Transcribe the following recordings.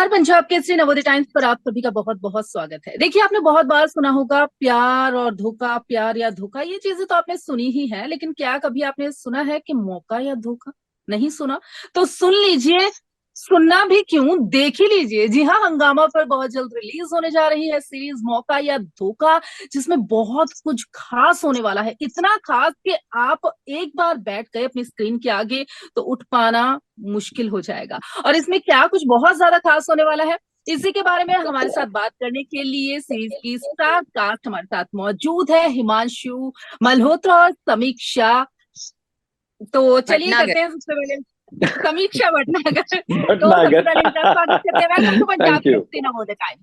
नमस्कार, पंजाब केसरी नवोदय टाइम्स पर आप सभी का बहुत बहुत स्वागत है। देखिए, आपने बहुत बार सुना होगा प्यार और धोखा, प्यार या धोखा, ये चीजें तो आपने सुनी ही है, लेकिन क्या कभी आपने सुना है कि मौका या धोखा? नहीं सुना? तो सुन लीजिए। सुनना भी क्यों, देख ही लीजिए। जी हाँ, हंगामा पर बहुत जल्द रिलीज होने जा रही है सीरीज मौका या धोखा, जिसमें बहुत कुछ खास होने वाला है। इतना खास कि आप एक बार बैठ गए अपनी स्क्रीन के आगे तो उठ पाना मुश्किल हो जाएगा। और इसमें क्या कुछ बहुत ज्यादा खास होने वाला है, इसी के बारे में हमारे साथ बात करने के लिए सीरीज की स्टार कास्ट हमारे साथ मौजूद है, हिमांशु मल्होत्रा और समीक्षा। तो चलिए भटनागर। करते हैं सबसे पहले समीक्षा भटनागर। तो सबसे भटनागर। पहले इनका स्वागत करते हैं। Welcome to Punjab thank you. Kesari Navodaya time.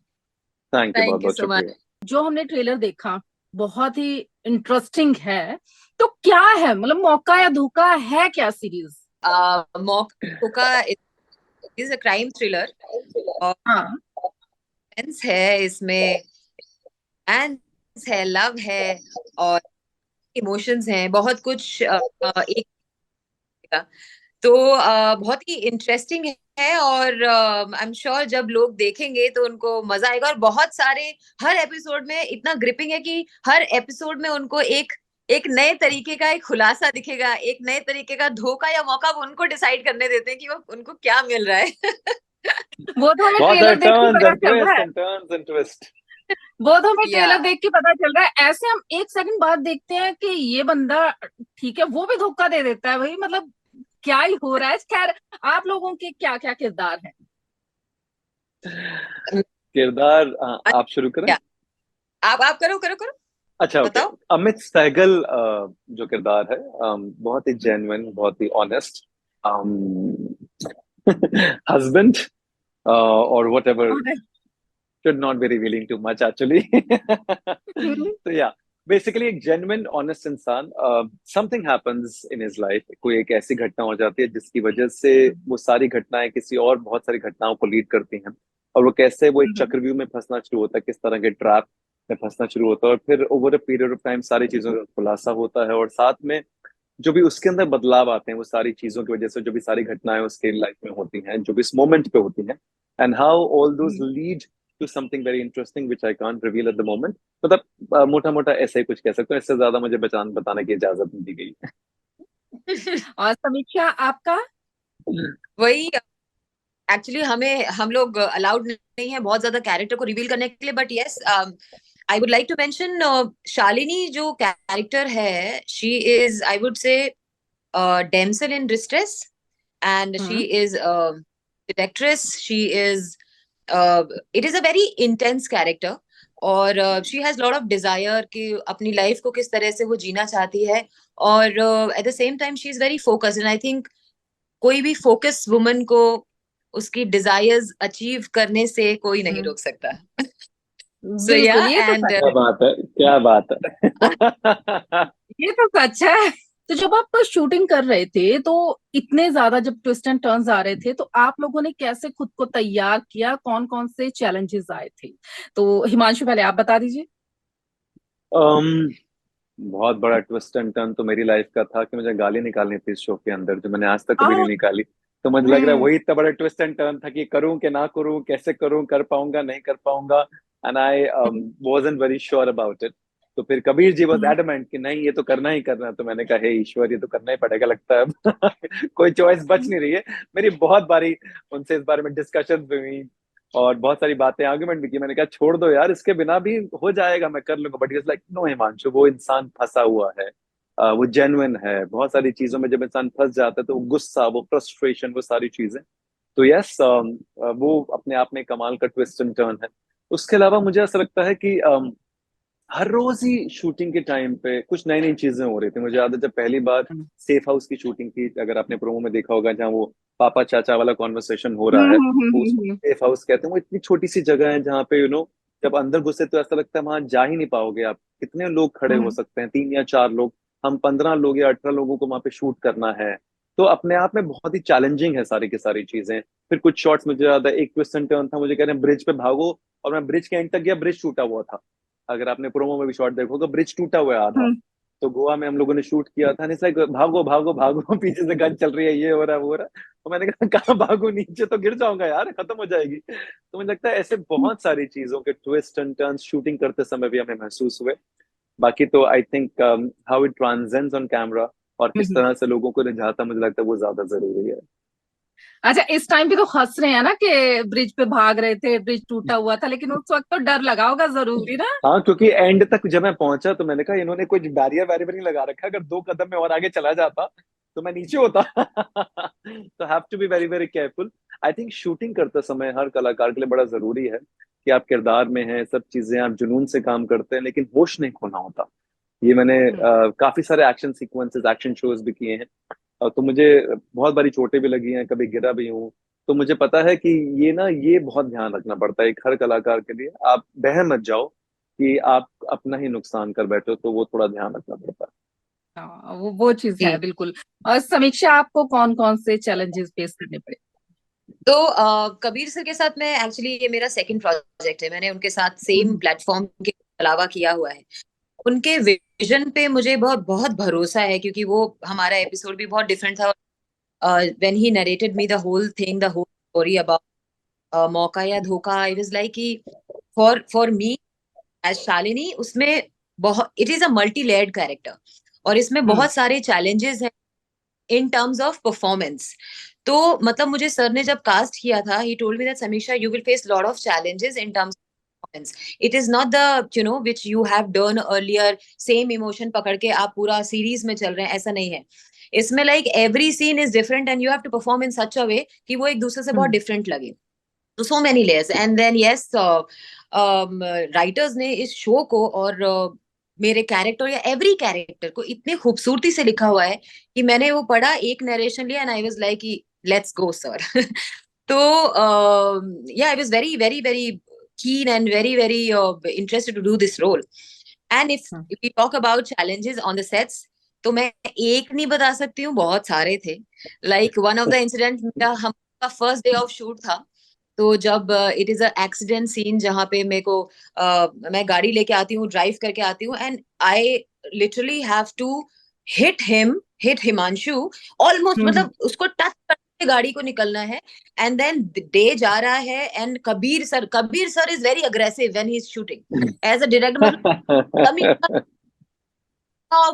Thank you, बहुत थैंक यू बहुत सो मच। शुक्रिया। जो हमने ट्रेलर देखा, बहुत ही इंटरेस्टिंग है। तो क्या है, मतलब मौका या धोखा है क्या सीरीज? मौका इज अ क्राइम थ्रिलर और हाँ। suspense है इसमें, एंड है, लव है और इमोशंस हैं, बहुत कुछ एक का। तो बहुत ही इंटरेस्टिंग है और आई एम श्योर जब लोग देखेंगे तो उनको मजा आएगा। और बहुत सारे, हर एपिसोड में इतना ग्रिपिंग है कि हर एपिसोड में उनको एक एक नए तरीके का एक खुलासा दिखेगा, एक नए तरीके का धोखा या मौका वो उनको डिसाइड करने देते हैं कि वो उनको क्या मिल रहा है। वो तो हमें बहुत सारे ट्रेलर देख के टर्न्स पता एंड चल रहा ट्विस्ट है। And turns and twist. वो तो हमें या ट्रेलर देख के पता चल रहा है। ऐसे हम एक सेकंड बाद देखते हैं कि ये बंदा ठीक है, वो भी धोखा दे देता है। भाई मतलब क्या ही हो रहा है। खैर, आप लोगों के क्या क्या किरदार हैं? किरदार आप शुरू करें। क्या, आप करो करो करो, अच्छा, ओके। बताओ। अमित सहगल जो किरदार है, बहुत ही जेन्युइन, बहुत ही ऑनेस्ट हस्बैंड, और what ever, should not be revealing too much actually. तो या बेसिकली एक जेन्युइन ऑनेस्ट इंसान, something happens in his life, कोई एक ऐसी घटना हो जाती है जिसकी वजह से वो सारी घटनाएं किसी और बहुत सारी घटनाओं को लीड करती हैं, और वो कैसे वो एक चक्रव्यूह में फंसना शुरू होता है, किस तरह के ट्रैप में फंसना शुरू होता है, और फिर over a period of time सारी चीजों का खुलासा होता है, और साथ में जो भी उसके अंदर बदलाव आते हैं वो सारी चीजों की वजह से, जो भी सारी घटनाएं उसके लाइफ में होती हैं, जो भी इस मोमेंट पे होती हैं, and how all those lead to something very interesting which I can't reveal at the moment. मतलब मोटा मोटा ऐसा ही कुछ कह सकते हो, इससे ज्यादा मुझे बचान बताने की इजाजत नहीं दी गई है। और समीक्षा आपका? वही, एक्चुअली हमें, हम लोग अलाउड नहीं है बहुत ज्यादा कैरेक्टर को रिवील करने के लिए, but yes, I would like to mention Shalini जो कैरेक्टर है, she is, I would say, damsel in distress, and she hmm. is a detectress. She is, it is a very intense character, और she has lot of desire कि अपनी life को किस तरह से वो जीना चाहती है, और at the same time she is very focused, and I think कोई भी फोकस वुमन को उसकी डिजायर्स अचीव करने से कोई नहीं हम्म, रोक सकता। सो या, बिल्कुल, ये तो एंड सच क्या है। बात है, क्या बात है। ये तो सच है। तो जब आप शूटिंग कर रहे थे तो इतने ज्यादा जब ट्विस्ट एंड टर्न्स आ रहे थे, तो आप लोगों ने कैसे खुद को तैयार किया? कौन कौन से चैलेंजेस आए थे? तो हिमांशु, पहले आप बता दीजिए। um, बहुत बड़ा ट्विस्ट एंड टर्न तो मेरी लाइफ का था कि मुझे गाली निकालनी थी इस शो के अंदर, जो मैंने आज तक कभी नहीं हाँ। निकाली। तो मुझे लग रहा है हम्म। वही इतना बड़ा ट्विस्ट एंड टर्न था कि करूं कि ना करूं, कैसे करूं, कर पाऊंगा नहीं कर पाऊंगा, and I wasn't very sure about it. तो फिर Kabir ji was hmm. Adamant कि नहीं, ये तो करना ही करना है। तो मैंने कहा, हे ईश्वर, ये तो करना ही पड़ेगा लगता है अब। कोई चॉइस बच नहीं रही है। मेरी बहुत बारी उनसे इस बारे में डिस्कशन भी हुई, और बहुत सारी बातें, आर्गुमेंट भी की। मैंने कहा छोड़ दो यार, इसके बिना भी हो जाएगा, मैं कर लूंगा। But is like, no Himanshu, वो इंसान फंसा हुआ है, वो जेन्युइन है। बहुत सारी चीजों में जब इंसान फंस जाता है तो वो गुस्सा, वो फ्रस्ट्रेशन, वो सारी चीजें। तो यस, वो अपने आप में कमाल का ट्विस्ट एंड टर्न है। उसके अलावा मुझे ऐसा लगता है कि हर रोज ही शूटिंग के टाइम पे कुछ नई नई चीजें हो रही थी। मुझे याद है जब पहली बार सेफ हाउस की शूटिंग थी, अगर आपने प्रोमो में देखा होगा, जहाँ वो पापा चाचा वाला कॉन्वर्सेशन हो रहा है, वो उसको हम्म। सेफ हाउस कहते हैं। वो इतनी छोटी सी जगह है जहाँ पे जब अंदर घुसे तो ऐसा लगता है वहां जा ही नहीं पाओगे आप। कितने लोग खड़े हो हम्म। सकते हैं, 3 या 4 लोग। हम 15 लोग या 18 लोगों को वहां पे शूट करना है। तो अपने आप में बहुत ही चैलेंजिंग है सारी की सारी चीजें। फिर कुछ शॉट्स मुझे याद है, एक ट्विस्ट एंड टर्न था, मुझे कह रहे हैं ब्रिज पे भागो, और मैं ब्रिज के एंड तक गया, ब्रिज टूटा हुआ था। अगर आपने प्रोमो में भी शॉट देखोगे, ब्रिज टूटा हुआ है आधा। हम्म। तो गोवा में हम लोगों ने शूट किया था, नहीं लाइक भागो भागो भागो पीछे से गन चल रही है, ये हो रहा है वो हो रहा है। तो मैंने कहा कहाँ भागू, नीचे तो गिर जाऊंगा यार, खत्म हो जाएगी। तो मुझे लगता है ऐसे बहुत सारी चीजों के ट्विस्ट एंड टर्न्स शूटिंग करते समय भी हमें महसूस हुए। बाकी तो I think how it transcends on camera और किस हम्म। तरह से लोगों को रिझाता, मुझे लगता है वो ज्यादा जरूरी है। अच्छा, इस टाइम पे तो हंस रहे हैं ना कि ब्रिज पे भाग रहे थे, ब्रिज टूटा हुआ था, लेकिन उस वक्त तो डर लगा होगा जरूरी ना। हाँ, क्योंकि एंड तक जब मैं पहुंचा तो मैंने कहा इन्होंने कुछ बैरियर वैरियर नहीं लगा रखा, अगर 2 कदम में और आगे चला जाता तो मैं नीचे होता। तो have to be very very careful. I think shooting करते समय हर कलाकार के लिए बड़ा जरूरी है कि आप किरदार में हैं, सब चीजें आप जुनून से काम करते हैं, लेकिन होश नहीं खोना होता। ये मैंने हम्म। काफी सारे एक्शन सीक्वेंसेस, एक्शन शोज भी किए हैं। तो मुझे बहुत बारी चोटें भी लगी हैं, कभी गिरा भी हूँ। तो मुझे पता है कि ये बहुत ध्यान रखना पड़ता है एक हर कलाकार के लिए, आप बह मत जाओ कि आप अपना ही नुकसान कर बैठो, तो वो थोड़ा ध्यान रखना पड़ता हाँ, वो चीज है जी। बिल्कुल। और समीक्षा, आपको कौन कौन से चैलेंजेस फेस करने पड़े? तो कबीर सर के साथ मैं एक्चुअली, ये मेरा सेकंड प्रोजेक्ट है, मैंने उनके साथ सेम हम्म। प्लेटफॉर्म के अलावा किया हुआ है। उनके विजन पे मुझे बहुत बहुत भरोसा है, क्योंकि वो हमारा एपिसोड भी बहुत डिफरेंट था। When he narrated me the whole thing, the whole story about मौका या धोखा, आई वाज लाइक कि फॉर मी एज शालिनी, उसमें बहुत, it is a multi layered character, और इसमें हम्म। बहुत सारे चैलेंजेस हैं इन टर्म्स ऑफ परफॉर्मेंस। तो मतलब मुझे सर ने जब कास्ट किया था, ही टोल्ड मी दैट समीक्षा, you will face lot of challenges in terms of performance. It is not the, which you have done earlier, same emotion पकड़ के आप पूरा सीरीज में चल रहे हैं, ऐसा नहीं है। इसमें like every scene is different and you have to perform in such a way कि वो एक दूसरे से बहुत हम्म। डिफरेंट लगे। तो so many layers, and then yes, writers ने इस शो को और मेरे कैरेक्टर या एवरी कैरेक्टर को इतनी खूबसूरती से लिखा हुआ है कि मैंने वो पढ़ा, एक नरेशन लिया, and I was like, let's go sir. तो yeah, I was very very very keen and very very interested to do this role. And if we talk about challenges on the sets, तो मैं एक नहीं बता सकती हूँ, बहुत सारे थे। Like one of the incident, मेरा हमारा फर्स्ट डे ऑफ शूट था। तो जब it is a accident scene, जहाँ पे मेरे को मैं गाड़ी लेके आती हूँ, ड्राइव करके आती हूँ, and I literally have to hit Himanshu almost, hmm. मतलब उसको टच करके गाड़ी को निकलना है। एंड देन डे जा रहा है, and Kabir sir is very aggressive when he is shooting as a director, मतलब है।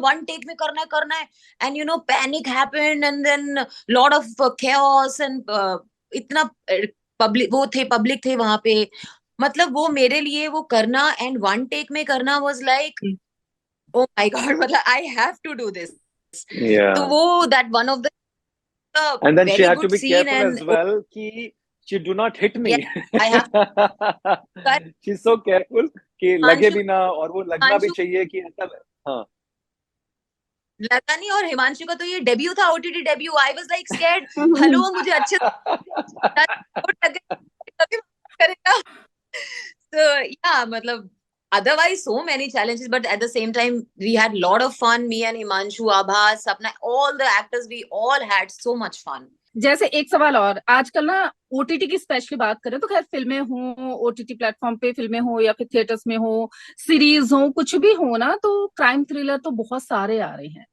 वन टेक में करना है, and panic happened, and then lot of chaos, and इतना पब्लिक थे वहां पे, मतलब वो मेरे लिए वो करना एंड वन टेक में करना was like, oh my god, मतलब I have to do this. तो Yeah. वो that one of the And then she very had to good be scene, careful and as well कि she do not hit me. I have She's so careful कि लगे हिमांशु भी ना, और वो लगना भी हिमांशु चाहिए कि ऐसा। हाँ। लगा नहीं, और हिमांशु का तो ये डेब्यू था, OTT debut, I was like scared. Hello, मुझे अच्छे से कभी करेगा। So yeah, matlab, otherwise so many challenges, but at the same time we had lot of fun. Me and Himanshu, Abhas, Sapna, all the actors, we all had so much fun. जैसे एक सवाल और, आजकल ना OTT की specially बात करें तो खैर फिल्में हो, ओटीटी प्लेटफॉर्म पे फिल्में हो या फिर थिएटर्स में हो, सीरीज हो, कुछ भी हो ना, तो क्राइम थ्रिलर तो बहुत सारे आ रहे हैं।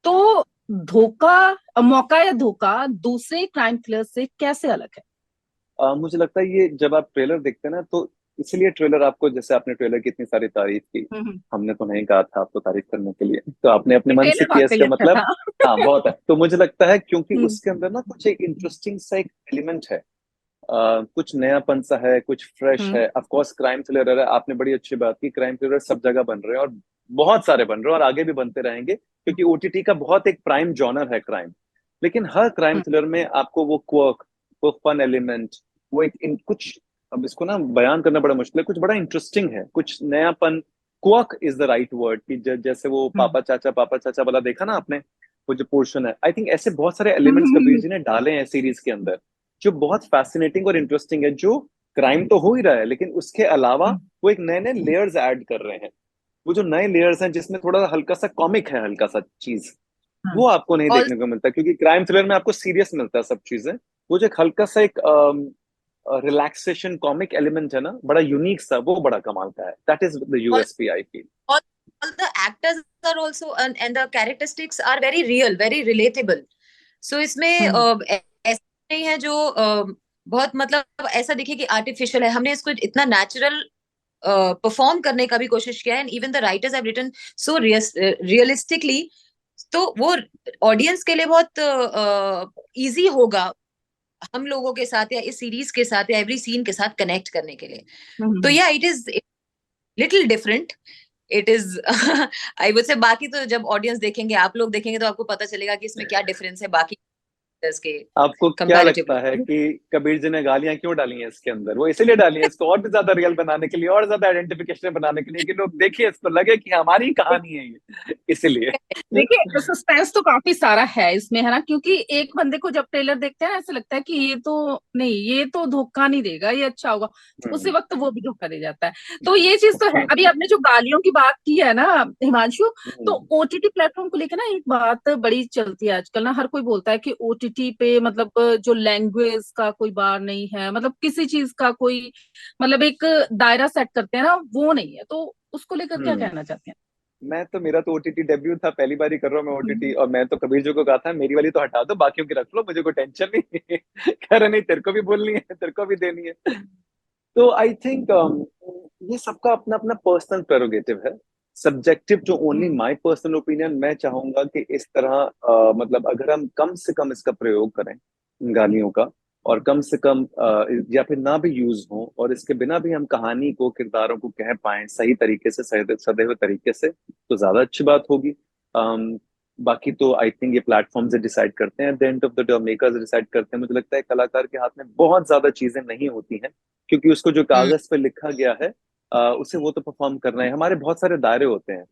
तो मौका या धोखा दूसरे क्राइम थ्रिलर से कैसे अलग है? मुझे लगता है ये जब आप ट्रेलर देखते हैं ना, तो इसलिए ट्रेलर आपको, जैसे आपने ट्रेलर की इतनी सारी तारीफ की, हम्म। हमने तो नहीं कहा था आपको तारीफ करने के लिए, तो आपने अपने मन से ट्रेलर किया, वाकई इसका अच्छा मतलब। था। हाँ, बहुत है। तो मुझे लगता है क्योंकि हम्म। उसके अंदर ना कुछ एक इंटरेस्टिंग सा एक एलिमेंट है, कुछ नयापन सा है, कुछ फ्रेश हम्म। है। ऑफ कोर्स क्राइम थ्रिलर है, आपने बड़ी अच्छी बात की, क्राइम थ्रिलर सब जगह बन रहे हैं और बहुत सारे बन रहे हैं और आगे भी बनते रहेंगे, क्योंकि ओटीटी का बहुत एक प्राइम जॉनर है क्राइम। लेकिन हर क्राइम हम्म। थ्रिलर में आपको वो क्वर्क, वो फन एलिमेंट, वो कुछ, अब इसको ना बयान करना बड़ा मुश्किल है, कुछ बड़ा इंटरेस्टिंग है, कुछ नयापन। Quirk is the right word कि जैसे वो हम्म। पापा चाचा वाला देखा ना आपने, वो जो पोर्शन है, आई थिंक ऐसे बहुत सारे एलिमेंट्स कबीर हम्म। जी ने डाले हैं सीरीज के अंदर, जो बहुत फैसिनेटिंग और इंटरेस्टिंग है। जो क्राइम तो हो ही रहा है, लेकिन उसके अलावा हम्म। वो एक नए नए लेयर्स ऐड कर रहे हैं। वो जो नए लेयर्स हैं, जिसमें थोड़ा हल्का सा कॉमिक है, हल्का सा चीज, वो आपको नहीं Also, देखने को मिलता, क्योंकि क्राइम थ्रिलर में आपको सीरियस मिलता है सब चीजें। वो जो एक हल्का सा एक रिलैक्सेशन कॉमिक एलिमेंट है ना, बड़ा यूनिक सा, वो बड़ा कमाल का है। That is the all, USP I feel. all, all the actors are also and the characteristics are very real, very relatable. So इसमें ऐसा नहीं है जो बहुत मतलब ऐसा दिखे कि आर्टिफिशियल है. हमने इसको इतना नेचुरल परफॉर्म करने का भी कोशिश किया है. And even the writers have written so realistically. तो वो ऑडियंस के लिए बहुत इजी होगा हम लोगों के साथ या इस सीरीज के साथ या एवरी सीन के साथ कनेक्ट करने के लिए. तो या it is little different. It is I would से. बाकी तो जब ऑडियंस देखेंगे, आप लोग देखेंगे, तो आपको पता चलेगा कि इसमें क्या डिफरेंस है बाकी के. आपको क्या लगता है कि कबीर जी ने गालियां क्यों डाली हैं इसके अंदर? वो इसलिए डाली हैं इसको और भी ज्यादा रियल बनाने के लिए, और ज्यादा आइडेंटिफिकेशन बनाने के लिए, कि लोग देखिए इसको लगे कि हमारी कहानी है ये, इसलिए. देखिए सस्पेंस तो काफी सारा है इसमें, है ना, क्योंकि एक बंदे को जब ट्रेलर देखते हैं ऐसा लगता है कि ये तो नहीं, ये तो धोखा नहीं देगा, ये अच्छा होगा. उसी वक्त वो भी धोखा दे जाता है. तो ये चीज तो है. अभी आपने जो गालियों की बात की है ना हिमांशु, तो ओटीटी प्लेटफॉर्म को लेकर ना एक बात बड़ी चलती है आजकल ना. हर कोई बोलता है कि ओटीटी पे मतलब जो लैंग्वेज का कोई बार नहीं है, मतलब किसी चीज का कोई मतलब एक दायरा सेट करते हैं ना, वो नहीं है. तो उसको लेकर क्या कहना चाहते हैं? मेरा तो ओटीटी डेब्यू था, पहली बार ही कर रहा हूँ मैं ओटीटी. और मैं तो कबीर जी को कहा था मेरी वाली तो हटा दो, बाकियों की रख लो, मुझे कोई टेंशन नहीं. कह रहे नहीं, तेरे को भी बोलनी है, तेरे को भी देनी है. तो आई थिंक ये सबका अपना अपना पर्सनल प्रेरोगेटिव है, subjective to only my personal opinion. मैं चाहूंगा कि इस तरह मतलब अगर हम कम से कम इसका प्रयोग करें गालियों का, और कम से कम या फिर ना भी यूज हो, और इसके बिना भी हम कहानी को, किरदारों को कह पाए सही तरीके से, सदे हुए तरीके से, तो ज्यादा अच्छी बात होगी. बाकी तो आई थिंक ये प्लेटफॉर्म से डिसाइड करते हैं, at the end of the day makers decide करते हैं. मुझे लगता है कलाकार के हाथ में बहुत ज्यादा चीजें नहीं होती हैं, क्योंकि उसको जो कागज पे लिखा गया है उसे वो तो परफॉर्म करना है. हमारे बहुत सारे दायरे होते हैं.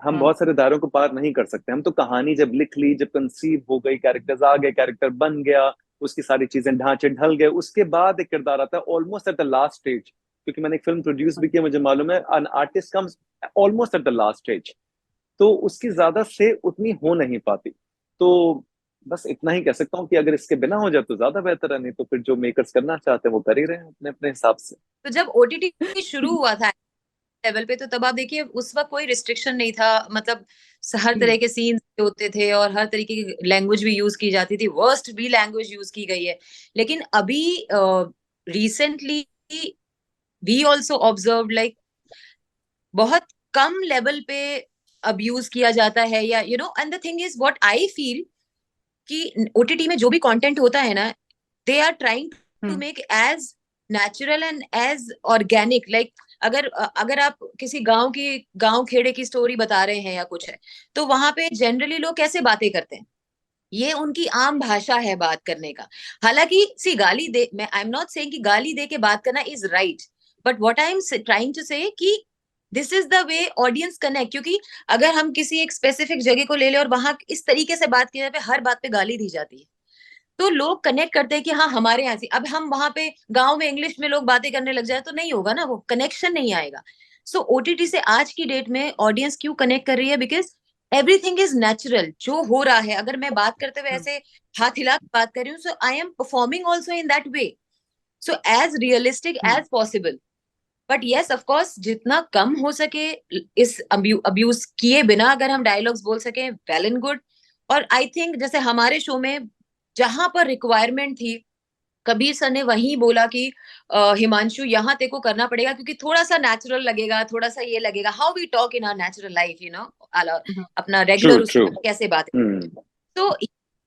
हम बहुत सारे दायरों को पार नहीं कर सकते. हम तो कहानी जब लिख ली, जब कंसीव हो गई, कैरेक्टर्स आ गए, कैरेक्टर बन गया, उसकी सारी चीजें ढांचे ढल गए, उसके बाद एक किरदार आता है almost at the last stage. क्योंकि मैंने एक फिल्म प्रोड्यूस भी किया, मुझे मालूम है an artist comes almost at the last stage. तो उसकी ज्यादा से उतनी हो नहीं पाती. तो बस इतना ही कह सकता हूँ कि अगर इसके बिना हो जाए तो ज्यादा बेहतर है, नहीं तो फिर जो मेकर्स करना चाहते हैं वो कर ही रहे हैं अपने अपने हिसाब से. तो जब ओटीटी शुरू हुआ था लेवल पे, तो तब आप देखिए उस वक्त कोई रिस्ट्रिक्शन नहीं था. मतलब हर तरह के सीन्स होते थे और हर तरीके की लैंग्वेज भी यूज की जाती थी. वर्स्ट भी लैंग्वेज यूज की गई है. लेकिन अभी recently we also observe like बहुत कम लेवल पे अब्यूज किया जाता है, या and the thing is what I feel कि ओटीटी में जो भी कंटेंट होता है ना, they are trying to make as natural and as organic. Like अगर अगर आप किसी गांव खेड़े की स्टोरी बता रहे हैं या कुछ है, तो वहां पे जनरली लोग कैसे बातें करते हैं, ये उनकी आम भाषा है बात करने का. हालांकि सी गाली दे, मैं आई एम नॉट सेइंग कि गाली दे के बात करना is right, but what I am trying to say कि this is the way audience connect. क्योंकि अगर हम किसी एक स्पेसिफिक जगह को ले ले और वहां इस तरीके से बात की जाए, हर बात पे गाली दी जाती है, तो लोग कनेक्ट करते हैं कि हाँ हमारे यहाँ से. अब हम वहां पे गांव में इंग्लिश में लोग बातें करने लग जाए तो नहीं होगा ना, वो कनेक्शन नहीं आएगा. सो ओटीटी से आज की डेट में ऑडियंस क्यों कनेक्ट कर रही है? Because everything is natural. जो हो रहा है, अगर मैं बात करते हुए ऐसे हाथ हिला के बात कर रही हूँ, so I am performing also in that way, so as realistic as possible. But yes of course जितना कम हो सके इस अब्यूज किए बिना अगर हम डायलॉग्स बोल सके, वेल एंड गुड. और आई थिंक जैसे हमारे शो में जहां पर रिक्वायरमेंट थी, कबीर सर ने वहीं बोला कि हिमांशु यहाँ तेको करना पड़ेगा, क्योंकि थोड़ा सा नेचुरल लगेगा, थोड़ा सा ये लगेगा how we talk in our natural life, अपना रेगुलर उसमें कैसे बात है. तो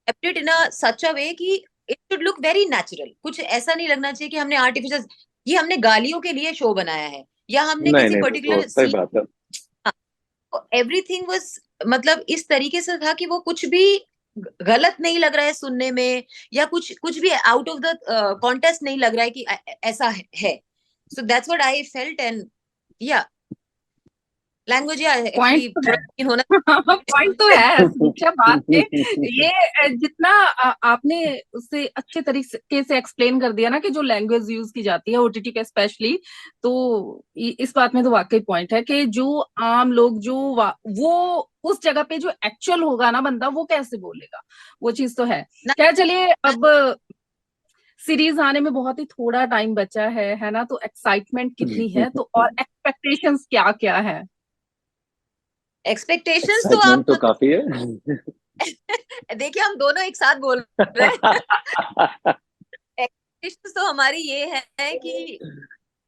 kept it in a such a way कि it should look very natural. कुछ ऐसा नहीं लगना चाहिए कि हमने आर्टिफिशियल, ये हमने गालियों के लिए शो बनाया है या हमने नहीं, किसी नहीं, पर्टिकुलर सही बात है. एवरीथिंग वाज मतलब इस तरीके से था कि वो कुछ भी गलत नहीं लग रहा है सुनने में, या कुछ कुछ भी आउट ऑफ द कॉन्टेस्ट नहीं लग रहा है कि ऐसा है. So that's what I felt. And या लैंग्वेज या एक्चुअली थोड़ा होना पॉइंट तो है समीक्षा बात के. ये जितना आपने उससे अच्छे तरीके से एक्सप्लेन कर दिया ना कि जो लैंग्वेज यूज की जाती है ओटीटी पे स्पेशली, तो इस बात में तो वाकई पॉइंट है कि जो आम लोग जो वो उस जगह पे जो एक्चुअल होगा ना बंदा, वो कैसे बोलेगा, वो चीज तो है. क्या, चलिए अब सीरीज आने में बहुत ही थोड़ा टाइम बचा है ना, तो एक्साइटमेंट कितनी है, तो और एक्सपेक्टेशंस क्या क्या है? एक्सपेक्टेशंस तो एक्साइटमेंट आप तो काफी है। देखिए, हम दोनों एक साथ बोल रहे हैं। एक्सपेक्टेशंस तो हमारी ये है कि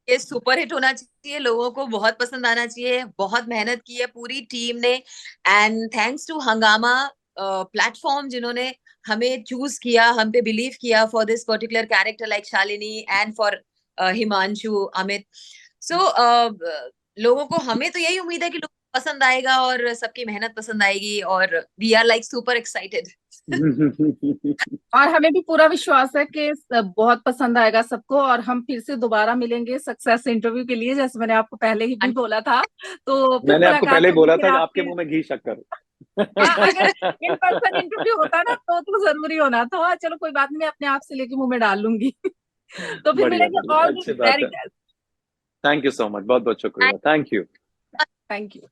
ये सुपर हिट होना चाहिए, लोगों को बहुत पसंद आना चाहिए। बहुत मेहनत की है पूरी टीम ने, and thanks to Hungama platform, जिन्होंने हमें चूज किया, हम पे बिलीव किया for this particular character like Shalini and for Himanshu, Amit. So लोगों को, हमें तो यही उम्मीद है कि लोगों को पसंद आएगा और सबकी मेहनत पसंद आएगी, और we are like super excited. और हमें भी पूरा विश्वास है कि बहुत पसंद आएगा सबको, और हम फिर से दोबारा मिलेंगे सक्सेस इंटरव्यू के लिए, जैसे मैंने आपको पहले ही भी बोला था। तो फिर मैंने आपको मुलाकात पहले होगी बोला फिर था कि आपके आपके। मुंह में घी शक्कर। हाँ, अगर इन पर्सन इंटरव्यू होता ना तो जरूरी होना था। चलो कोई बात नहीं, मैं अपने आप से लेके मुंह में डाल लूंगी। तो फिर बढ़िया मिलेंगे। बढ़िया, ऑल द अच्छी बात वेरी है। Best. Thank you so much, बहुत बहुत शुक्रिया, थैंक यू। Thank you.